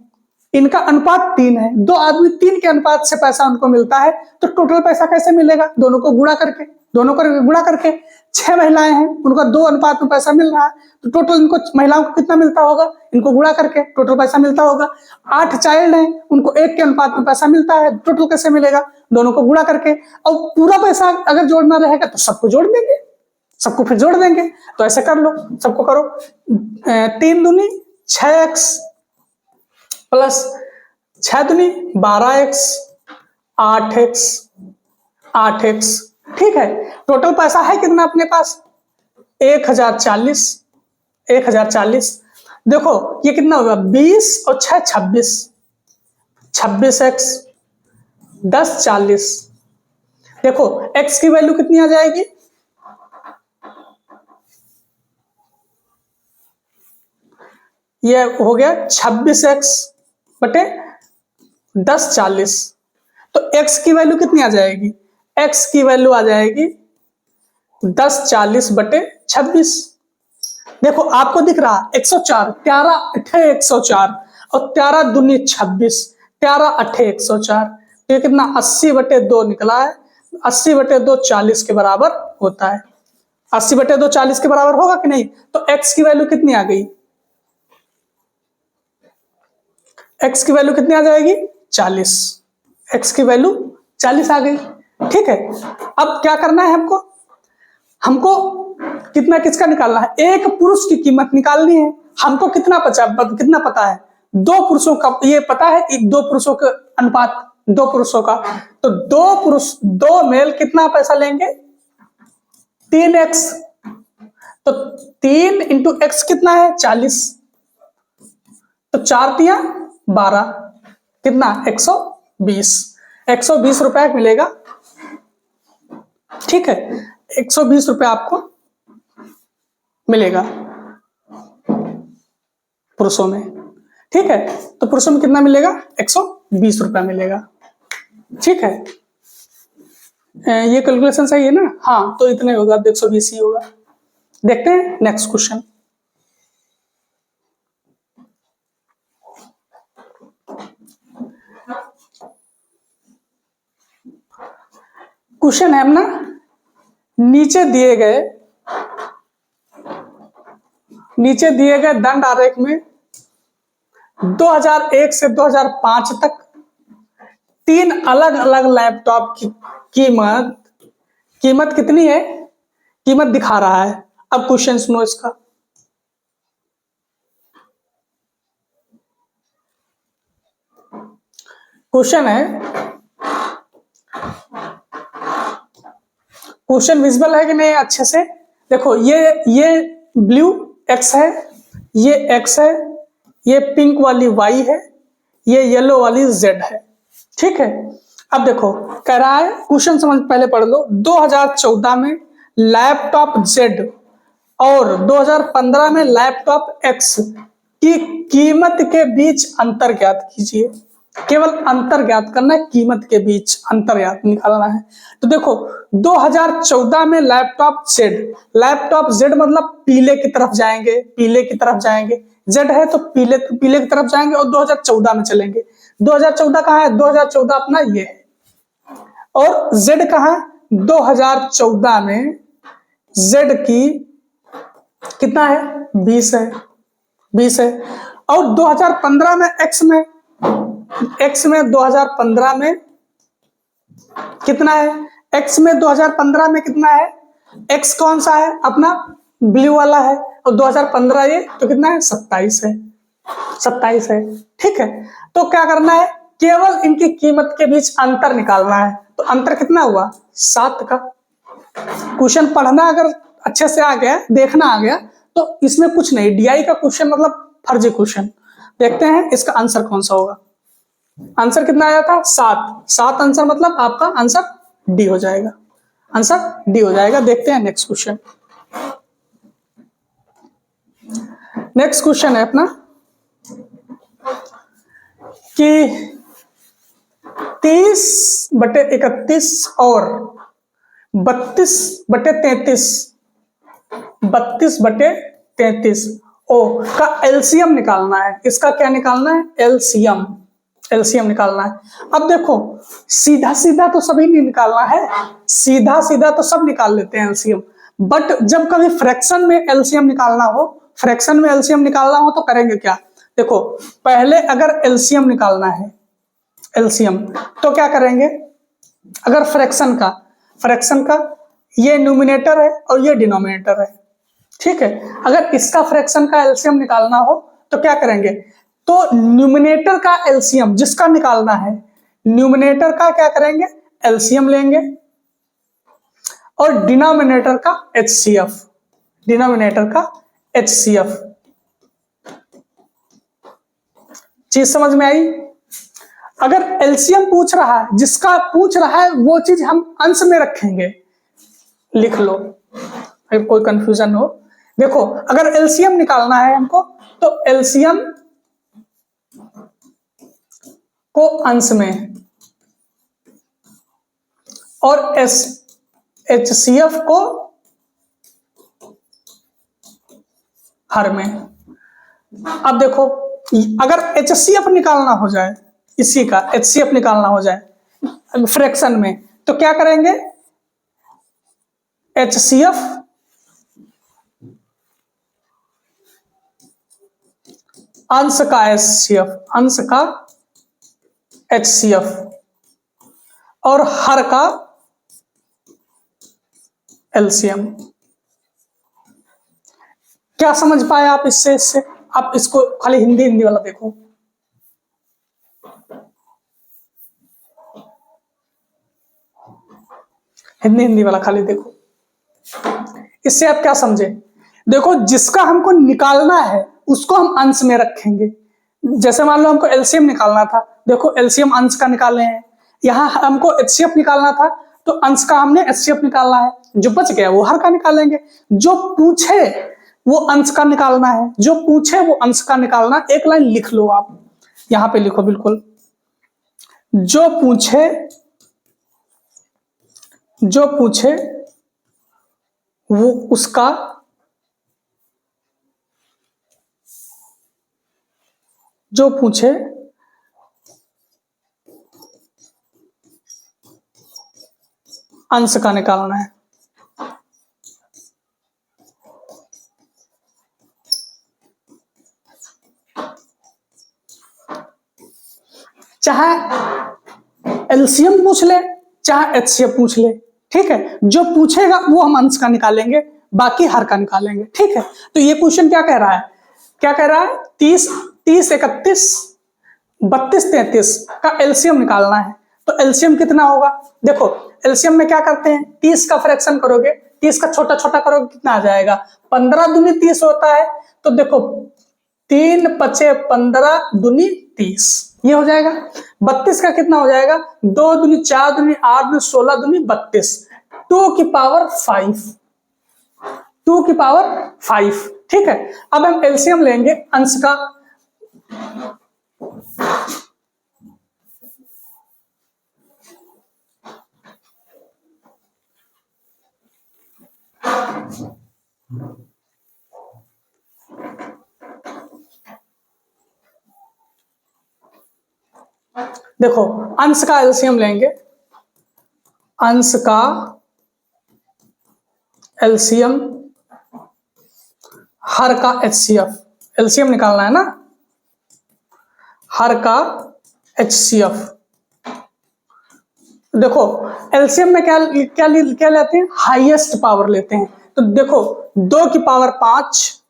इनका अनुपात 3 है, 2 आदमी 3 के अनुपात से पैसा उनको मिलता है। तो टोटल पैसा कैसे मिलेगा? दोनों को गुणा करके 6 महिलाएं हैं, उनका 2 अनुपात में पैसा मिल रहा है, तो टोटल इनको महिलाओं को कितना मिलता होगा? इनको गुणा करके टोटल पैसा मिलता होगा। 8 चाइल्ड हैं, उनको 1 के अनुपात में पैसा मिलता है, टोटल कैसे मिलेगा? दोनों को गुणा करके। और पूरा पैसा अगर जोड़ना रहेगा तो सबको जोड़ देंगे, सबको फिर जोड़ देंगे। तो ऐसे कर लो, सबको करो। 3 दूनी 6x प्लस 6 दूनी 12x 8x, ठीक है। टोटल पैसा है कितना अपने पास? 1040। देखो ये कितना होगा? 20 और 6 26, 26x 10 40। देखो x की वैल्यू कितनी आ जाएगी? ये हो गया 26x बटे 10 40। तो x की वैल्यू कितनी आ जाएगी? x की वैल्यू आ जाएगी 10 40 बटे 26। देखो आपको दिख रहा 104, 13 8 104 और 13 दूनी 26, 13 8 104। तो ये कितना 80 बटे 2 निकला है। 80 बटे 2 40 के बराबर होता है। 80 बटे 2 40 के बराबर होगा कि नहीं? तो x की वैल्यू कितनी आ गई? x की वैल्यू कितनी आ जाएगी? 40। x की वैल्यू 40 आ गई, ठीक है। अब क्या करना है हमको कितना किसका निकालना है? एक पुरुष की कीमत निकालनी है। हमको कितना पता है? 2 पुरुषों का ये पता है कि 2 पुरुषों का अनुपात, 2 पुरुषों का, तो 2 मेल कितना पैसा लेंगे? 3x। तो 3 इंटू x कितना है? 40। तो 4 तिया 12, कितना? 120 रुपए मिलेगा, ठीक है। 120 रुपए आपको मिलेगा पुरुषों में, ठीक है। तो पुरुषों में कितना मिलेगा? 120 रुपया मिलेगा, ठीक है। ये कैलकुलेशन सही है ना? हाँ, तो इतने होगा, 120 ही होगा। देखते हैं नेक्स्ट क्वेश्चन। क्वेश्चन है ना, नीचे दिए गए दंड आरेख में 2001 से 2005 तक 3 अलग अलग लैपटॉप की कीमत कितनी है? कीमत दिखा रहा है। अब क्वेश्चन सुनो इसका। क्वेश्चन है, क्वेश्चन विजिबल है कि नहीं अच्छे से? देखो ये ब्लू x है, ये x है, ये पिंक वाली y है, ये येलो वाली z है, ठीक है। अब देखो कह रहा है, क्वेश्चन समझ पहले पढ़ लो। 2014 में लैपटॉप z और 2015 में लैपटॉप x की कीमत के बीच अंतर ज्ञात कीजिए। केवल अंतर ज्ञात करना है, कीमत के बीच अंतर ज्ञात निकालना है। तो देखो 2014 में लैपटॉप Z मतलब पीले की तरफ जाएंगे, Z है तो पीले की तरफ जाएंगे और 2014 में चलेंगे। 2014 कहाँ है? 2014 अपना ये है, और Z कहाँ है? 2014 में Z की कितना है? 20 है, और 2015 में X में एक्स में 2015 में कितना है, एक्स में 2015 में कितना है, एक्स कौन सा है अपना, ब्लू वाला है, और 2015 ये तो कितना है, 27 है, 27 है। ठीक है, तो क्या करना है, केवल इनकी कीमत के बीच अंतर निकालना है। तो अंतर कितना हुआ, 7 का। क्वेश्चन पढ़ना अगर अच्छे से आ गया, देखना आ गया, तो इसमें कुछ नहीं, डीआई का क्वेश्चन मतलब फर्जी क्वेश्चन। देखते हैं इसका आंसर कौन सा होगा। आंसर कितना आया था, 7। 7 आंसर मतलब आपका आंसर डी हो जाएगा, आंसर डी हो जाएगा। देखते हैं नेक्स्ट क्वेश्चन। नेक्स्ट क्वेश्चन है अपना कि 30/31 और 32/33, 32/33 ओ का एलसीएम निकालना है। इसका क्या निकालना है, एलसीएम, एलसीएम निकालना है। अब देखो सीधा सीधा तो सभी नहीं निकालना है, सीधा सीधा तो सब निकाल लेते हैं एलसीएम, बट जब कभी फ्रैक्शन में एलसीएम निकालना हो, फ्रैक्शन में एलसीएम निकालना हो तो करेंगे क्या, देखो पहले अगर एलसीएम निकालना है, एलसीएम तो क्या करेंगे, अगर फ्रैक्शन का ये न्यूमिनेटर है और ये डिनोमिनेटर है, ठीक है, अगर इसका फ्रैक्शन का एलसीएम निकालना हो तो क्या करेंगे, तो न्यूमिनेटर का एलसीएम जिसका निकालना है, न्यूमिनेटर का क्या करेंगे, एलसीएम लेंगे, और डिनोमिनेटर का एचसीएफ, डिनोमिनेटर का एचसीएफ। चीज समझ में आई। अगर एलसीएम पूछ रहा है, जिसका पूछ रहा है वो चीज हम अंश में रखेंगे, लिख लो अगर कोई कंफ्यूजन हो। देखो अगर एलसीएम निकालना है हमको तो एलसीएम को अंश में और एचसीएफ को हर में। अब देखो अगर एचसीएफ निकालना हो जाए, इसी का एचसीएफ निकालना हो जाए फ्रैक्शन में, तो क्या करेंगे, एचसीएफ अंश का एचसीएफ, अंश का एचसीएफ और हर का एलसीएम। क्या समझ पाए आप इससे आप इसको खाली हिंदी हिंदी वाला देखो। हिंदी वाला खाली देखो, इससे आप क्या समझे, देखो जिसका हमको निकालना है उसको हम अंश में रखेंगे। जैसे मान लो हमको एलसीएम निकालना था, देखो एलसीएम अंश का निकाले हैं, यहां हमको एचसीएफ निकालना था तो अंश का हमने एचसीएफ निकालना है, जो बच गया वो हर का निकालेंगे। जो पूछे वो अंश का निकालना है, जो पूछे वो अंश का निकालना। एक लाइन लिख लो आप, यहां पे लिखो बिल्कुल, जो पूछे वो उसका जो पूछे अंश का निकालना है। चाहे एलसीएम पूछ ले चाहे एचसीएफ पूछ ले, ठीक है, जो पूछेगा वो हम अंश का निकालेंगे, बाकी हर का निकालेंगे। ठीक है, तो ये क्वेश्चन क्या कह रहा है, 30, 31, 32, 33 का एलसीएम निकालना है। तो एलसीएम कितना होगा, देखो एलसीएम में क्या करते हैं, 30 का फ्रैक्शन करोगे, 30 का छोटा छोटा करोगे कितना आ जाएगा, 15 दूनी 30 होता है। तो देखो 3 5 15 दूनी 30 ये हो जाएगा। 32 का कितना हो जाएगा, 2 दूनी 4 दूनी 8 दूनी 16 दूनी 32, 2 की पावर 5, 2 की पावर 5। ठीक है, अब हम एलसीएम लेंगे अंश का, देखो अंश का एलसीएम लेंगे, अंश का एलसीएम हर का एचसीएफ, एलसीएम निकालना है ना, हर का HCF। देखो एलसीएम में क्या क्या क्या लेते हैं, हाईएस्ट पावर लेते हैं। तो देखो 2 की पावर 5,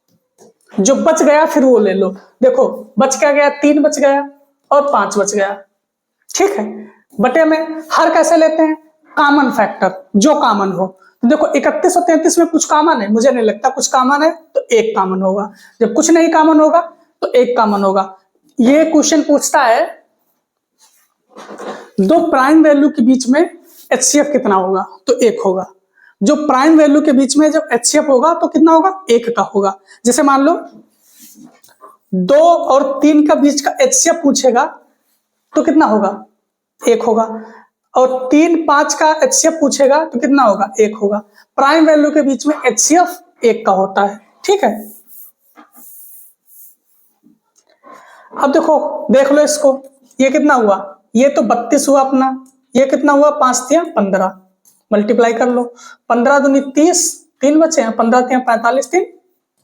जो बच गया फिर वो ले लो। देखो बच क्या गया, 3 बच गया और 5 बच गया, ठीक है। बटे में हर कैसे लेते हैं, कॉमन फैक्टर, जो कॉमन हो। तो देखो 31 और 33 में कुछ कॉमन है, मुझे नहीं लगता कुछ कॉमन है, तो एक कॉमन होगा। जब कुछ नहीं कॉमन होगा तो एक कॉमन होगा। ये क्वेश्चन पूछता है 2 प्राइम वैल्यू के बीच में HCF कितना होगा, तो 1 होगा। जो प्राइम वैल्यू के बीच में जब HCF होगा तो कितना होगा, 1 का होगा। जैसे मान लो 2 और 3 का बीच का HCF पूछेगा तो कितना होगा, 1 होगा। और 3 5 का HCF पूछेगा तो कितना होगा, 1 होगा। प्राइम वैल्यू के बीच में HCF 1 का होता है, ठीक है। अब देखो देख लो इसको, ये कितना हुआ, ये तो 32 हुआ अपना, ये कितना हुआ 5 तिया 15, मल्टीप्लाई कर लो। 15 दूनी 30, 3 बचे हैं, 15 तिया 45, 3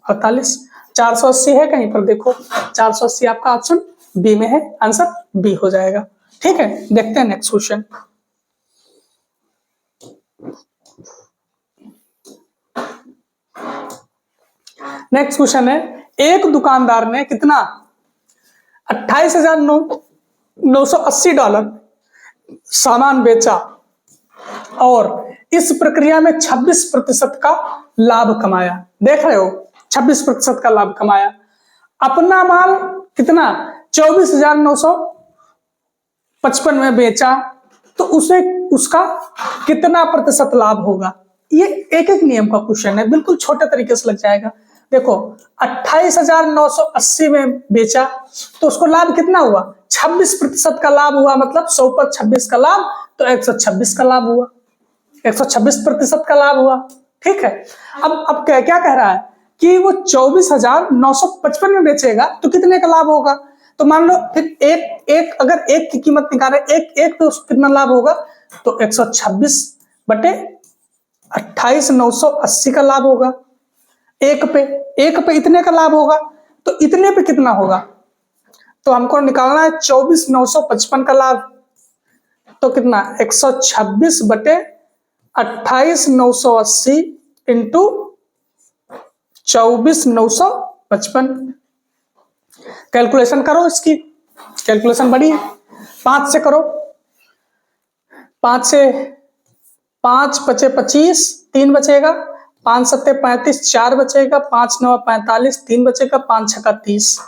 48, 480 है कहीं पर, देखो 480 आपका ऑप्शन बी में है, आंसर बी हो जाएगा, ठीक है। देखते हैं नेक्स्ट क्वेश्चन। नेक्स्ट क्वेश्चन है, एक दुकानदार ने कितना $28,980 सामान बेचा और इस प्रक्रिया में 26% का लाभ कमाया। देख रहे हो 26% का लाभ कमाया। अपना माल कितना 24,955 में बेचा, तो उसे उसका कितना प्रतिशत लाभ होगा। ये एक एक नियम का क्वेश्चन है, बिल्कुल छोटे तरीके से लग जाएगा। देखो 28,980 में बेचा तो उसको लाभ कितना हुआ, 26% का लाभ हुआ, मतलब 100 पर 26 का लाभ, तो 126 का लाभ हुआ, 126% का लाभ हुआ, ठीक है। अब क्या कह रहा है कि वो 24,955 में बेचेगा तो कितने का लाभ होगा। तो मान लो फिर एक अगर एक की कीमत निकाले, एक तो उसको कितना लाभ होगा, तो 126 बटे 28,980 का लाभ होगा। एक पे इतने का लाभ होगा, तो इतने पे कितना होगा, तो हमको निकालना है 24,955 का लाभ, तो कितना 126 बटे 28,980 इंटू 24,955। कैलकुलेशन करो, इसकी कैलकुलेशन बड़ी है, 5 से करो, 5 से 5 बचे 25, 3 बचेगा, 5 सत्ते 35, 4 बचेगा, 5 9 45, 3 बचेगा, 5 छक्का 30,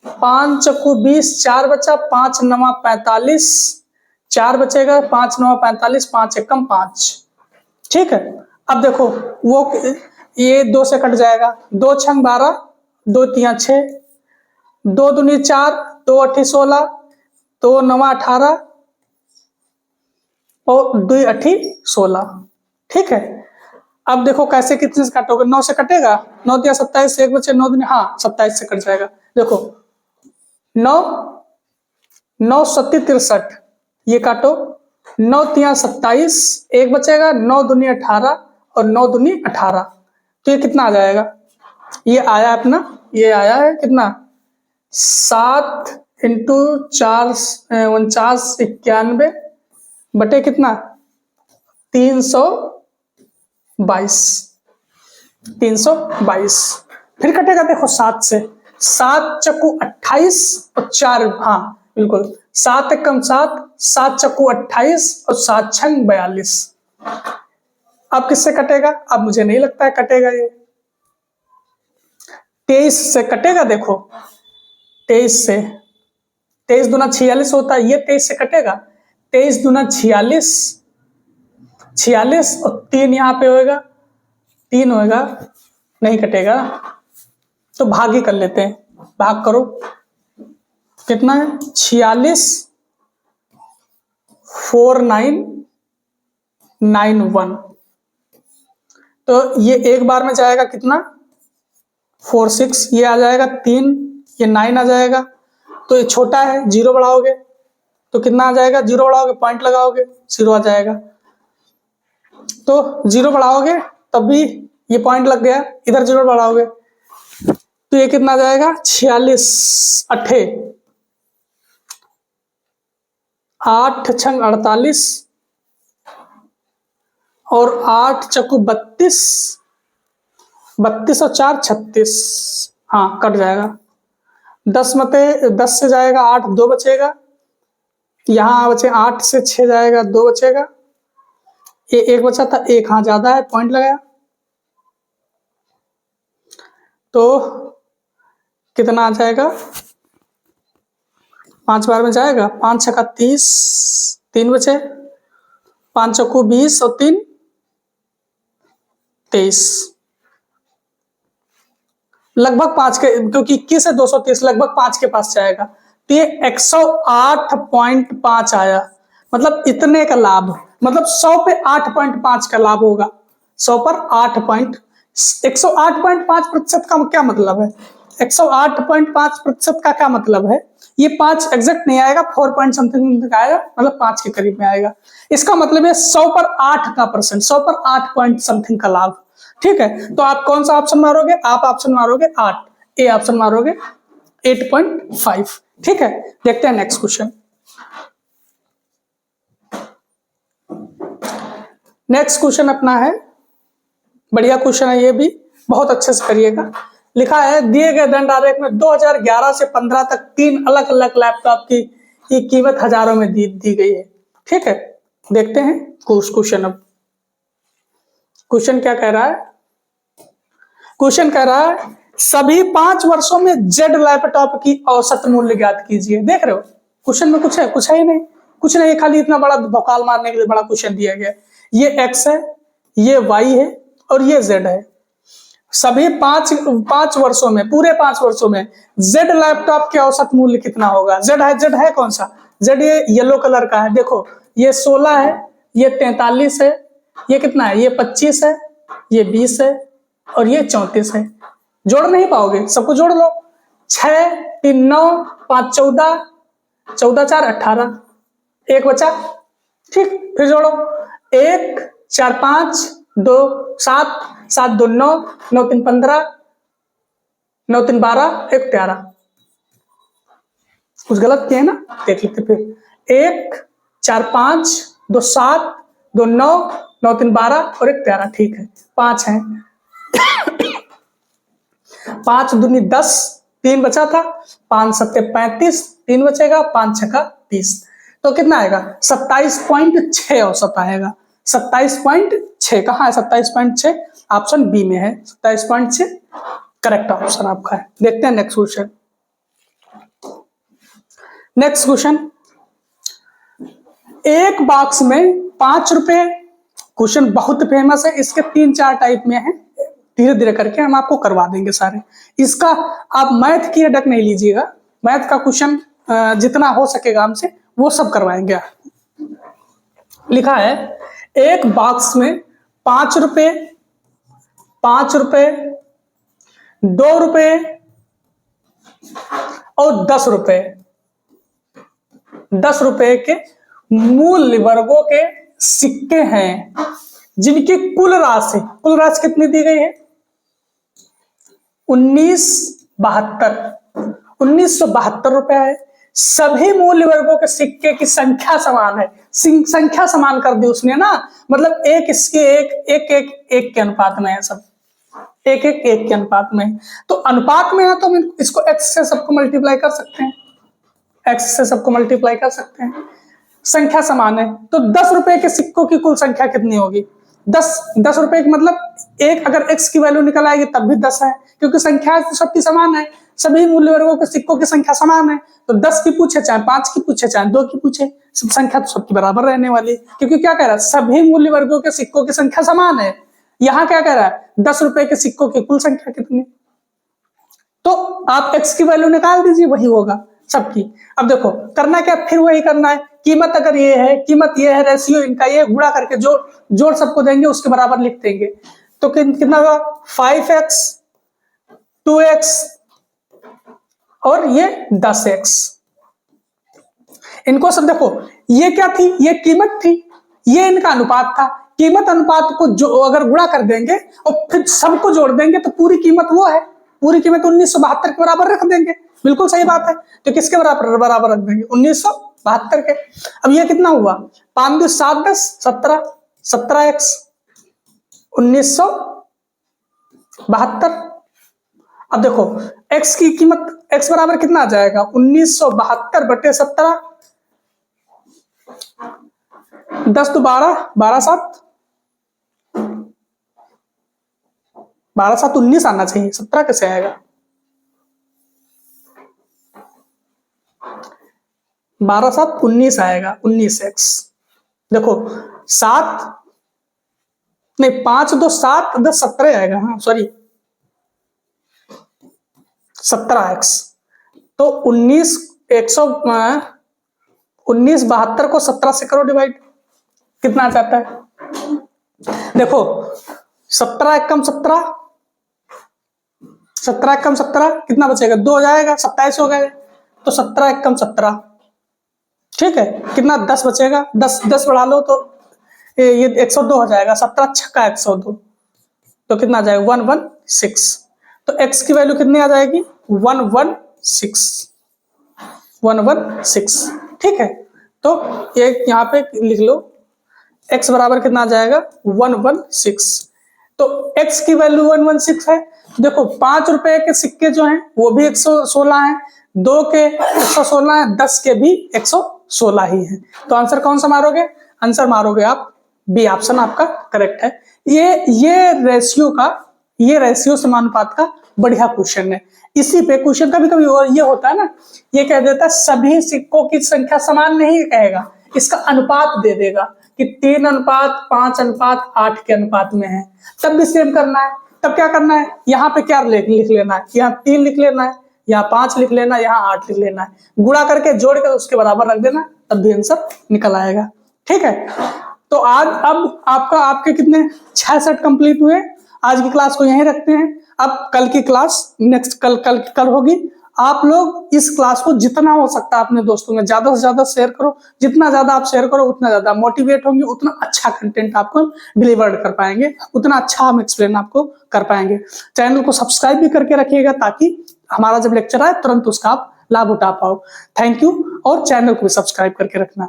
5 चक्कू 20, 4 बचा, 5 9 45, 4 बचेगा, 5 9 45, 5 एकम 5, ठीक है। अब देखो वो ये 2 से कट जाएगा, 2 छंग 12, 2 तिया 6, 2 दूनी 4, 2 अठी 16, 2 9 18 और 2 अठी 16, ठीक है। अब देखो कैसे कितने से काटोगे, 9 से कटेगा, 9 दिया 27, 1 बचे 9 दूनी, हाँ 27 से कट जाएगा। देखो 9 9 सत्ती 63, ये काटो, 9 तिया 27, 1 बचेगा, 9 दूनी 18 और 9 दूनी 18, तो ये कितना आ जाएगा, ये आया अपना, ये आया है कितना 7 इंटू 4 49 91 बटे कितना 322, फिर कटेगा देखो 7 से, 7 चक्कू 28 और 4, हाँ बिल्कुल 7 एकम 7, 7 चक्कू 28 और 7 छंग 42। अब किससे कटेगा, अब मुझे नहीं लगता है कटेगा, ये 23 से कटेगा। देखो 23 से, 23 दूना 46 होता है, ये 23 से कटेगा, 23 दूना 46, 46 और 3 यहाँ पे होएगा, 3 होएगा, नहीं कटेगा, तो भाग ही कर लेते हैं, भाग करो, कितना है 46 4991, तो ये एक बार में जाएगा कितना 46, ये आ जाएगा 3, ये 9 आ जाएगा, तो ये छोटा है, 0 बढ़ाओगे तो कितना आ जाएगा, 0 बढ़ाओगे पॉइंट लगाओगे 0 आ जाएगा, तो 0 बढ़ाओगे तब भी ये पॉइंट लग गया, इधर 0 बढ़ाओगे तो ये कितना आ जाएगा 46 अट्ठे 8 छंग 48 और 8 चक्कू 32, 32 और 4 36। हाँ कट जाएगा। 10 मते 10 से जाएगा 8, 2 बचेगा। यहाँ बचे 8 से 6 जाएगा 2 बचेगा। ये 1 बचा था, 1 हाँ ज्यादा है, पॉइंट लगाया। तो कितना आ जाएगा? 5 बार में जाएगा। 5 छक्का 30, 3 बचे। 5 चक्कू 20 और 3 23। लगभग 5 के, क्योंकि 21 है 230, लगभग 5 के पास जाएगा। तो ये 108.5 आया। मतलब इतने का लाभ, मतलब 100 पे 8.5 का लाभ होगा। 100 पर 108.5% का क्या मतलब है? 108.5% का क्या मतलब है? ये 5 एग्जैक्ट नहीं आएगा, 4 पॉइंट समथिंग आएगा, मतलब 5 के करीब में आएगा। इसका मतलब है 100 पर 8 का परसेंट, 100 पर 8 पॉइंट समथिंग का लाभ। ठीक है, तो आप कौन सा ऑप्शन मारोगे? आप ऑप्शन मारोगे 8, ए ऑप्शन मारोगे 8.5। ठीक है, देखते हैं नेक्स्ट क्वेश्चन। नेक्स्ट क्वेश्चन अपना है, बढ़िया क्वेश्चन है, ये भी बहुत अच्छे से करिएगा। लिखा है दिए गए दंड आरेख में 2011 से 15 तक 3 अलग अलग लैपटॉप की कीमत हजारों में दी गई है। ठीक है, देखते हैं क्वेश्चन। अब क्वेश्चन क्या कह रहा है? क्वेश्चन कह रहा है सभी 5 वर्षों में जेड लैपटॉप की औसत मूल्य ज्ञात कीजिए। देख रहे हो क्वेश्चन में कुछ है? कुछ है ही नहीं, कुछ नहीं, खाली इतना बड़ा भौकाल मारने के लिए बड़ा क्वेश्चन दिया गया। ये एक्स है, ये वाई है और ये जेड है। सभी 5 वर्षों में, पूरे 5 वर्षों में जेड लैपटॉप के औसत मूल्य कितना होगा? जेड है कौन सा? जेड ये येलो कलर का है। देखो ये 16 है, ये 43 है, ये कितना है? ये 25 है, ये 20 है और ये 34 है। जोड़ नहीं पाओगे, सबको जोड़ लो। 6 3 9 5 14, 14 4 18, 1 बचा। ठीक, फिर जोड़ो। 1 4 5 2 7 7 2 9 9 3 15 9 3 12 1 13। कुछ गलत किए ना, देख लेते फिर। 1 4 5 2 7 2 9 9 3 12 और 1 13। ठीक है, 5 है। 5 दूनी 10, 3 बचा था। 5 सत्ते 35, 3 बचेगा। 5 छक्का 30। तो कितना आएगा? 27.6 औसत आएगा। 27.6 कहाँ है? 27.6 ऑप्शन बी में है। 27.6 करेक्ट ऑप्शन आपका है। देखते हैं नेक्स्ट क्वेश्चन। नेक्स्ट क्वेश्चन, एक बॉक्स में 5 रुपए। क्वेश्चन बहुत फेमस है, इसके 3-4 टाइप में है, धीरे धीरे करके हम आपको करवा देंगे सारे। इसका आप मैथ की अटक नहीं लीजिएगा, मैथ का क्वेश्चन जितना हो सकेगा हमसे वो सब करवाएंगे। लिखा है एक बॉक्स में 5 रुपए, 5 रुपए, 2 रुपए और 10 रुपए, 10 रुपए के मूल्य वर्गों के सिक्के हैं, जिनकी कुल राशि कितनी दी गई है? 1972 रुपए है। सभी मूल्य वर्गों के सिक्के की संख्या समान है। संख्या समान कर दी उसने ना, मतलब एक इसके एक के अनुपात में है, सब एक के अनुपात में है। तो अनुपात में है तो इसको एक्स से सबको मल्टीप्लाई कर सकते हैं, एक्स से सबको मल्टीप्लाई कर सकते हैं। संख्या समान है तो 10 रुपए के सिक्कों की कुल संख्या कितनी होगी? 10 रुपए की मतलब एक, अगर x की वैल्यू निकल आएगी तब भी 10 है, क्योंकि संख्या तो सबकी समान है। सभी मूल्य वर्गों के सिक्कों की संख्या समान है, तो 10 की पूछे चाहे 5 की पूछे चाहे 2 की पूछे, सब संख्या तो सबकी बराबर रहने वाली, क्योंकि क्या कह रहा है? सभी मूल्य वर्गों के सिक्कों की संख्या समान है। यहाँ क्या कह रहा है? 10 रुपए के सिक्कों की कुल संख्या कितनी? तो आप x की वैल्यू निकाल दीजिए, वही होगा सबकी। अब देखो करना क्या, फिर वही करना है। कीमत अगर ये है, कीमत ये है, रेशियो इनका ये, गुणा करके जोड़ सबको देंगे, उसके बराबर लिख देंगे। तो कितना होगा? 5x, 2x और ये 10x। इनको सब देखो, ये क्या थी? ये कीमत थी, ये इनका अनुपात था। कीमत अनुपात को जो अगर गुणा कर देंगे और फिर सबको जोड़ देंगे तो पूरी कीमत वो है, पूरी कीमत 1972 के बराबर रख देंगे। बिल्कुल सही बात है। तो किसके बराबर रख देंगे? 72 के। अब ये कितना हुआ, 5 2 7 10 17, 17x 1972। अब देखो x की कीमत, x बराबर कितना आ जाएगा 1972 बटे 17, 10 तो 12, 12 7, 12 7 19 आना चाहिए, 17 कैसे आएगा, 12 7 19 आएगा, 19x। देखो 7 नहीं 5 2 7 10 17 आएगा, हाँ सॉरी 17x। तो 1972 को 17 से करो डिवाइड, कितना आ जाता है, देखो 17 एकम 17, 17 एकम 17 कितना बचेगा, 2 हो जाएगा, 27 हो गए, तो 17 एकम 17, ठीक है, कितना 10 बचेगा, 10 10 बढ़ा लो तो ये 102 हो जाएगा, 17 छक्का 102, तो कितना आ जाएगा 116। तो x की वैल्यू कितनी आ जाएगी 116, ठीक है। तो एक यहाँ पे लिख लो x बराबर कितना आ जाएगा 116। तो x की वैल्यू 116 है। देखो 5 रुपए के सिक्के जो हैं वो भी 116 हैं, 2 के 116 है, 10 के भी 116 ही है। तो आंसर कौन सा मारोगे, आंसर मारोगे आप बी ऑप्शन आपका करेक्ट है। ये रेशियो समानुपात का बढ़िया क्वेश्चन है। इसी पे क्वेश्चन कभी कभी ये होता है ना, ये कह देता है सभी सिक्कों की संख्या समान नहीं कहेगा, इसका अनुपात दे देगा कि 3:5:8 के अनुपात में है, तब भी सेम करना है। तब क्या करना है, यहाँ पे क्या लिख लेना है, यहाँ 3 लिख लेना है, यहाँ 5 लिख लेना है, यहाँ 8 लिख लेना है, गुणा करके जोड़ कर उसके बराबर रख देना, तब भी आंसर निकल आएगा, ठीक है। तो आज अब आपके कितने 6 सेट कंप्लीट हुए। आज की क्लास को यहीं रखते हैं। अब कल की क्लास नेक्स्ट कल होगी। आप लोग इस क्लास को जितना हो सकता है अपने दोस्तों में ज्यादा से ज्यादा शेयर करो। जितना ज्यादा आप शेयर करो उतना ज्यादा मोटिवेट होंगे, उतना अच्छा कंटेंट आपको डिलीवर्ड कर पाएंगे, उतना अच्छा हम एक्सप्लेन आपको कर पाएंगे। चैनल को सब्सक्राइब भी करके रखिएगा ताकि हमारा जब लेक्चर आए तुरंत उसका आप लाभ उठा पाओ। थैंक यू, और चैनल को भी सब्सक्राइब करके रखना।